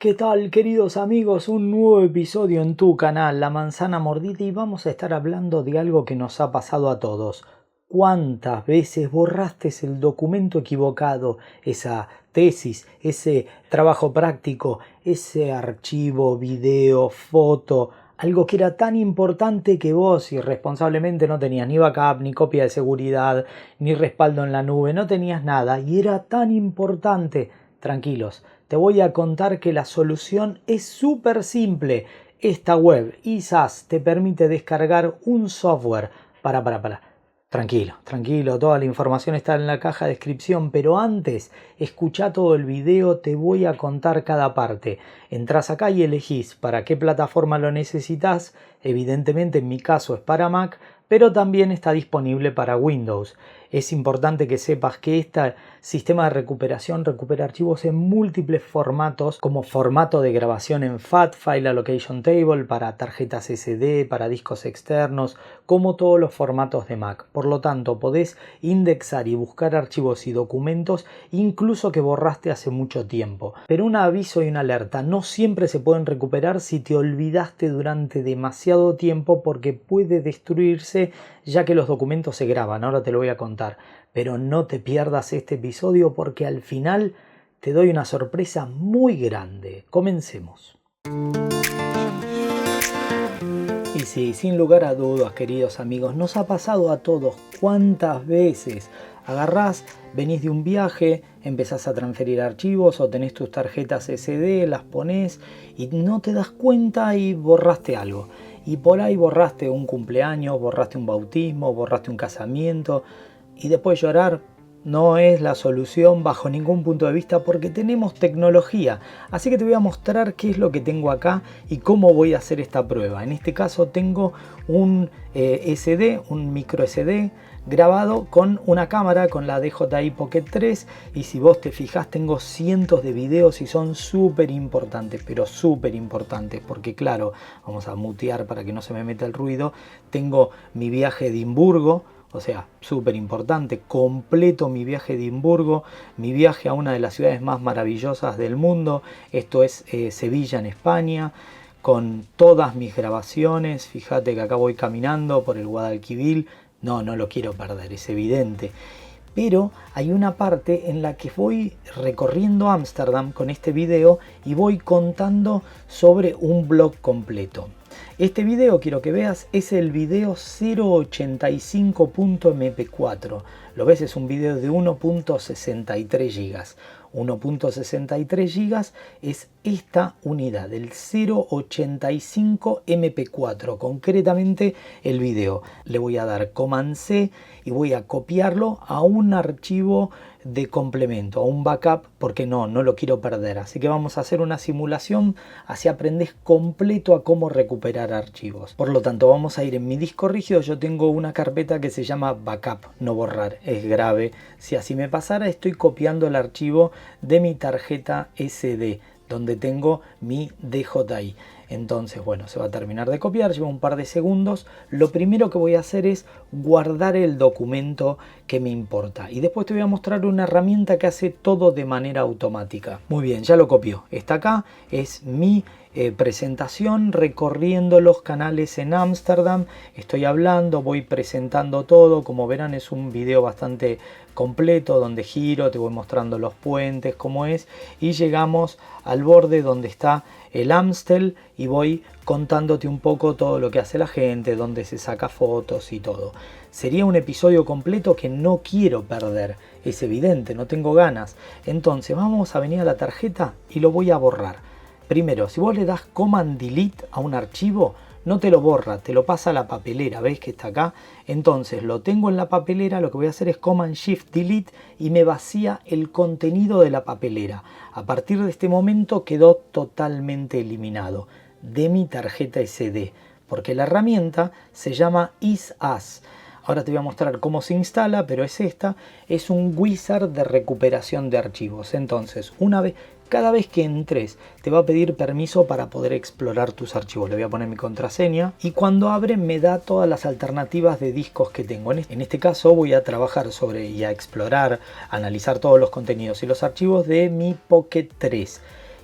¿Qué tal, queridos amigos? Un nuevo episodio en tu canal, La Manzana Mordida, y vamos a estar hablando de algo que nos ha pasado a todos. ¿Cuántas veces borraste el documento equivocado, esa tesis, ese trabajo práctico, ese archivo, video, foto, algo que era tan importante que vos irresponsablemente no tenías ni backup, ni copia de seguridad, ni respaldo en la nube, no tenías nada y era tan importante? Tranquilos, te voy a contar que la solución es súper simple. Esta web, ISAS, te permite descargar un software para. Tranquilo, toda la información está en la caja de descripción, pero antes, escucha todo el video, te voy a contar cada parte. Entrás acá y elegís para qué plataforma lo necesitas. Evidentemente en mi caso es para Mac, pero también está disponible para Windows. Es importante que sepas que este sistema de recuperación recupera archivos en múltiples formatos, como formato de grabación en FAT, File Allocation Table, para tarjetas SD, para discos externos, como todos los formatos de Mac. Por lo tanto, podés indexar y buscar archivos y documentos incluso que borraste hace mucho tiempo. Pero un aviso y una alerta: no siempre se pueden recuperar si te olvidaste durante demasiado tiempo, porque puede destruirse ya que los documentos se graban. Ahora te lo voy a contar, pero no te pierdas este episodio porque al final te doy una sorpresa muy grande. Comencemos. Y sí, sin lugar a dudas, queridos amigos, nos ha pasado a todos. ¿Cuántas veces agarrás, venís de un viaje, empezás a transferir archivos o tenés tus tarjetas SD, las ponés y no te das cuenta y borraste algo? Y por ahí borraste un cumpleaños, borraste un bautismo, borraste un casamiento, y después llorar no es la solución bajo ningún punto de vista, porque tenemos tecnología. Así que te voy a mostrar qué es lo que tengo acá y cómo voy a hacer esta prueba. En este caso tengo un SD, un micro SD grabado con una cámara, con la DJI Pocket 3, y si vos te fijás tengo cientos de videos y son súper importantes, pero súper importantes, porque claro, vamos a mutear para que no se me meta el ruido. Tengo mi viaje a Edimburgo, o sea, súper importante, completo mi viaje a Edimburgo, mi viaje a una de las ciudades más maravillosas del mundo, esto es Sevilla en España, con todas mis grabaciones. Fíjate que acá voy caminando por el Guadalquivir, no lo quiero perder, es evidente. Pero hay una parte en la que voy recorriendo Ámsterdam con este video y voy contando sobre un blog completo. Este video, quiero que veas, es el video 0.85.mp4. Lo ves, es un video de 1.63 GB. 1.63 GB es esta unidad, el 0.85 mp4, concretamente el video. Le voy a dar Command C y voy a copiarlo a un archivo de complemento, a un backup, porque no lo quiero perder. Así que vamos a hacer una simulación, así aprendes completo a cómo recuperar archivos. Por lo tanto, vamos a ir en mi disco rígido. Yo tengo una carpeta que se llama backup, no borrar, es grave. Si así me pasara, estoy copiando el archivo de mi tarjeta SD, donde tengo mi DJI. Entonces, bueno, se va a terminar de copiar, lleva un par de segundos. Lo primero que voy a hacer es guardar el documento que me importa. Y después te voy a mostrar una herramienta que hace todo de manera automática. Muy bien, ya lo copió. Está acá, es mi presentación recorriendo los canales en Ámsterdam. Estoy hablando, voy presentando todo. Como verán, es un video bastante completo donde giro, te voy mostrando los puentes, cómo es, y llegamos al borde donde está el Amstel y voy contándote un poco todo lo que hace la gente, donde se saca fotos y todo. Sería un episodio completo que no quiero perder, es evidente, no tengo ganas. Entonces vamos a venir a la tarjeta y lo voy a borrar. Primero, si vos le das Command Delete a un archivo, no te lo borra, te lo pasa a la papelera. ¿Ves que está acá? Entonces lo tengo en la papelera, lo que voy a hacer es Command Shift Delete y me vacía el contenido de la papelera. A partir de este momento quedó totalmente eliminado de mi tarjeta SD, porque la herramienta se llama ISAS. Ahora te voy a mostrar cómo se instala, pero es un wizard de recuperación de archivos. Entonces, cada vez que entres te va a pedir permiso para poder explorar tus archivos. Le voy a poner mi contraseña y cuando abre me da todas las alternativas de discos que tengo. En este caso voy a trabajar y a explorar, analizar todos los contenidos y los archivos de mi Pocket 3.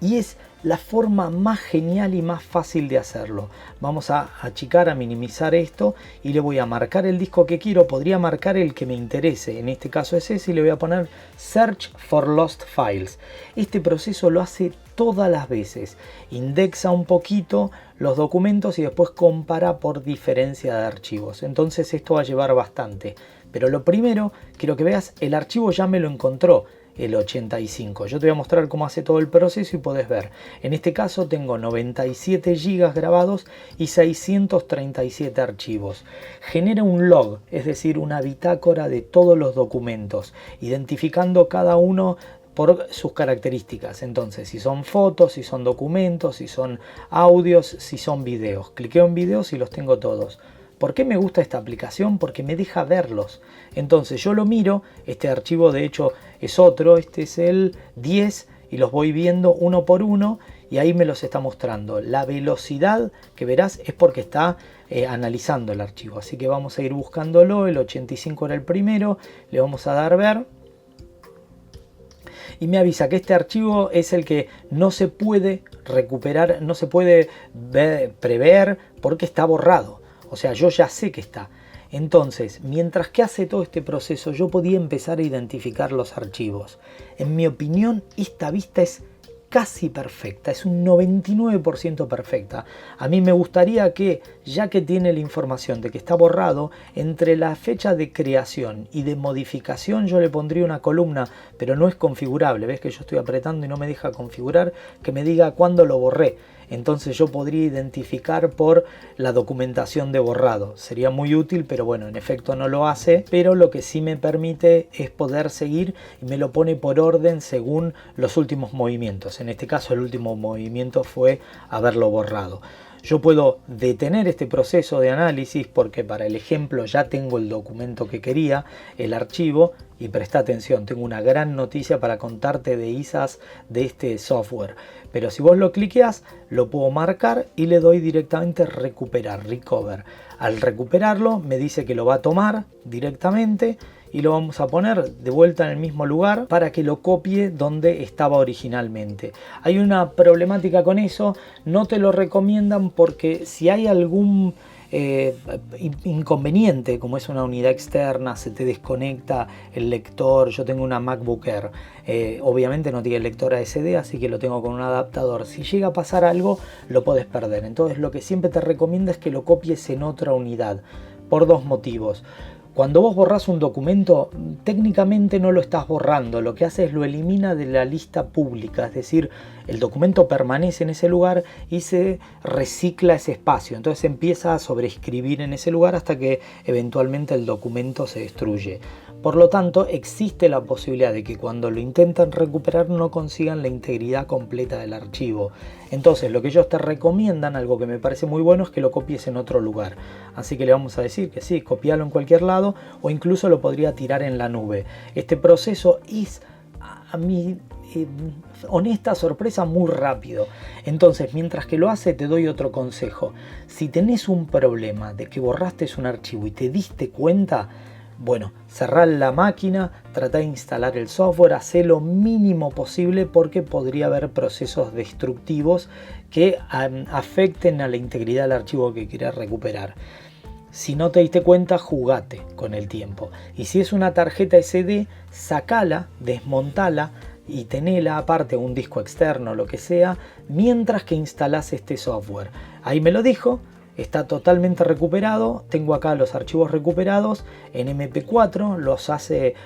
y es la forma más genial y más fácil de hacerlo. Vamos a achicar, a minimizar esto y le voy a marcar el disco que quiero. Podría marcar el que me interese, en este caso es ese, y le voy a poner Search for Lost Files. Este proceso lo hace todas las veces, indexa un poquito los documentos y después compara por diferencia de archivos. Entonces esto va a llevar bastante, pero lo primero quiero que veas, el archivo ya me lo encontró, el 85. Yo te voy a mostrar cómo hace todo el proceso y podés ver. En este caso tengo 97 GB grabados y 637 archivos. Genera un log, es decir, una bitácora de todos los documentos, identificando cada uno por sus características. Entonces, si son fotos, si son documentos, si son audios, si son videos. Cliqueo en videos y los tengo todos. ¿Por qué me gusta esta aplicación? Porque me deja verlos. Entonces yo lo miro, este archivo de hecho es otro, este es el 10 y los voy viendo uno por uno y ahí me los está mostrando. La velocidad que verás es porque está analizando el archivo. Así que vamos a ir buscándolo, el 85 era el primero, le vamos a dar ver. Y me avisa que este archivo es el que no se puede recuperar, no se puede prever porque está borrado. O sea, yo ya sé que está. Entonces, mientras que hace todo este proceso, yo podía empezar a identificar los archivos. En mi opinión, esta vista es casi perfecta, es un 99% perfecta. A mí me gustaría que, ya que tiene la información de que está borrado, entre la fecha de creación y de modificación yo le pondría una columna, pero no es configurable. Ves que yo estoy apretando y no me deja configurar, que me diga cuándo lo borré. Entonces yo podría identificar por la documentación de borrado. Sería muy útil, pero bueno, en efecto no lo hace. Pero lo que sí me permite es poder seguir y me lo pone por orden según los últimos movimientos. En este caso el último movimiento fue haberlo borrado. Yo puedo detener este proceso de análisis porque para el ejemplo ya tengo el documento que quería, el archivo, y presta atención, tengo una gran noticia para contarte de ISAs de este software. Pero si vos lo cliqueas, lo puedo marcar y le doy directamente recuperar, recover. Al recuperarlo me dice que lo va a tomar directamente y lo vamos a poner de vuelta en el mismo lugar para que lo copie donde estaba originalmente. Hay una problemática con eso, no te lo recomiendan porque si hay algún inconveniente, como es una unidad externa, se te desconecta el lector. Yo tengo una MacBook Air, obviamente no tiene lector SD, así que lo tengo con un adaptador. Si llega a pasar algo, lo puedes perder. Entonces lo que siempre te recomiendo es que lo copies en otra unidad, por dos motivos. Cuando vos borrás un documento, técnicamente no lo estás borrando, lo que hace es lo elimina de la lista pública, es decir, el documento permanece en ese lugar y se recicla ese espacio, entonces empieza a sobreescribir en ese lugar hasta que eventualmente el documento se destruye. Por lo tanto, existe la posibilidad de que cuando lo intentan recuperar no consigan la integridad completa del archivo. Entonces, lo que ellos te recomiendan, algo que me parece muy bueno, es que lo copies en otro lugar. Así que le vamos a decir que sí, copialo en cualquier lado o incluso lo podría tirar en la nube. Este proceso es, a mi honesta sorpresa, muy rápido. Entonces, mientras que lo hace, te doy otro consejo. Si tenés un problema de que borraste un archivo y te diste cuenta, bueno, cerrar la máquina, tratar de instalar el software, hacer lo mínimo posible porque podría haber procesos destructivos que afecten a la integridad del archivo que quieras recuperar. Si no te diste cuenta, jugate con el tiempo. Y si es una tarjeta SD, sacala, desmontala y tenela aparte, un disco externo, lo que sea, mientras que instalás este software. Ahí me lo dijo. Está totalmente recuperado, tengo acá los archivos recuperados en MP4,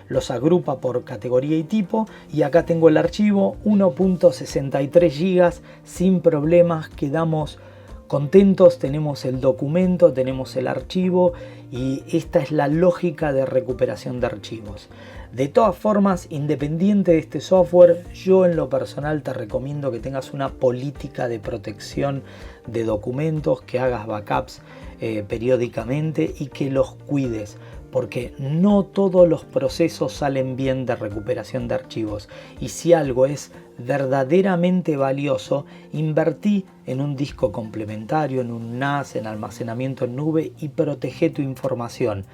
los agrupa por categoría y tipo y acá tengo el archivo 1.63 GB sin problemas, quedamos contentos, tenemos el documento, tenemos el archivo y esta es la lógica de recuperación de archivos. De todas formas, independiente de este software, yo en lo personal te recomiendo que tengas una política de protección de documentos, que hagas backups periódicamente y que los cuides, porque no todos los procesos salen bien de recuperación de archivos. Y si algo es verdaderamente valioso, invertí en un disco complementario, en un NAS, en almacenamiento en nube y protege tu información.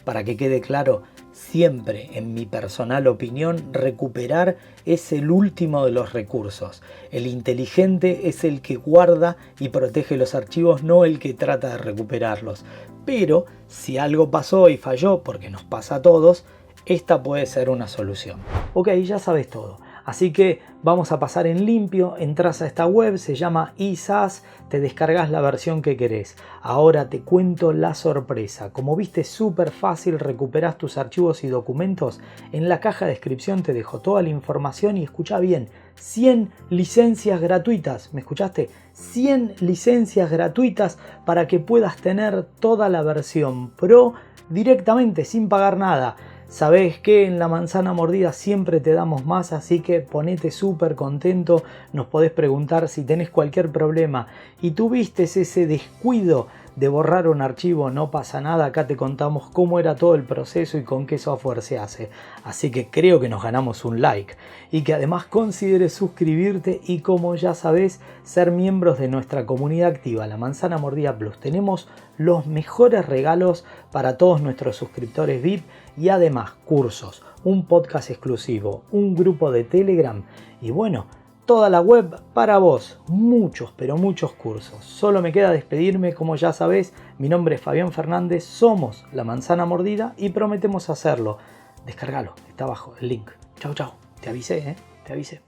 Para que quede claro, siempre, en mi personal opinión, recuperar es el último de los recursos. El inteligente es el que guarda y protege los archivos, no el que trata de recuperarlos. Pero si algo pasó y falló, porque nos pasa a todos, esta puede ser una solución. Ok, ya sabes todo. Así que vamos a pasar en limpio, entras a esta web, se llama eSAS, te descargas la versión que querés. Ahora te cuento la sorpresa. Como viste, súper fácil, recuperás tus archivos y documentos. En la caja de descripción te dejo toda la información y escucha bien, 100 licencias gratuitas, ¿me escuchaste? 100 licencias gratuitas para que puedas tener toda la versión Pro directamente, sin pagar nada. Sabés que en La Manzana Mordida siempre te damos más, así que ponete súper contento. Nos podés preguntar si tenés cualquier problema y tuviste ese descuido de borrar un archivo, no pasa nada. Acá te contamos cómo era todo el proceso y con qué software se hace. Así que creo que nos ganamos un like y que además consideres suscribirte y, como ya sabés, ser miembros de nuestra comunidad activa, La Manzana Mordida Plus. Tenemos los mejores regalos para todos nuestros suscriptores VIP y además cursos, un podcast exclusivo, un grupo de Telegram y bueno, toda la web para vos. Muchos, pero muchos cursos. Solo me queda despedirme, como ya sabés. Mi nombre es Fabián Fernández, somos La Manzana Mordida y prometemos hacerlo. Descargalo, está abajo el link. Chau, chau. Te avisé, te avisé.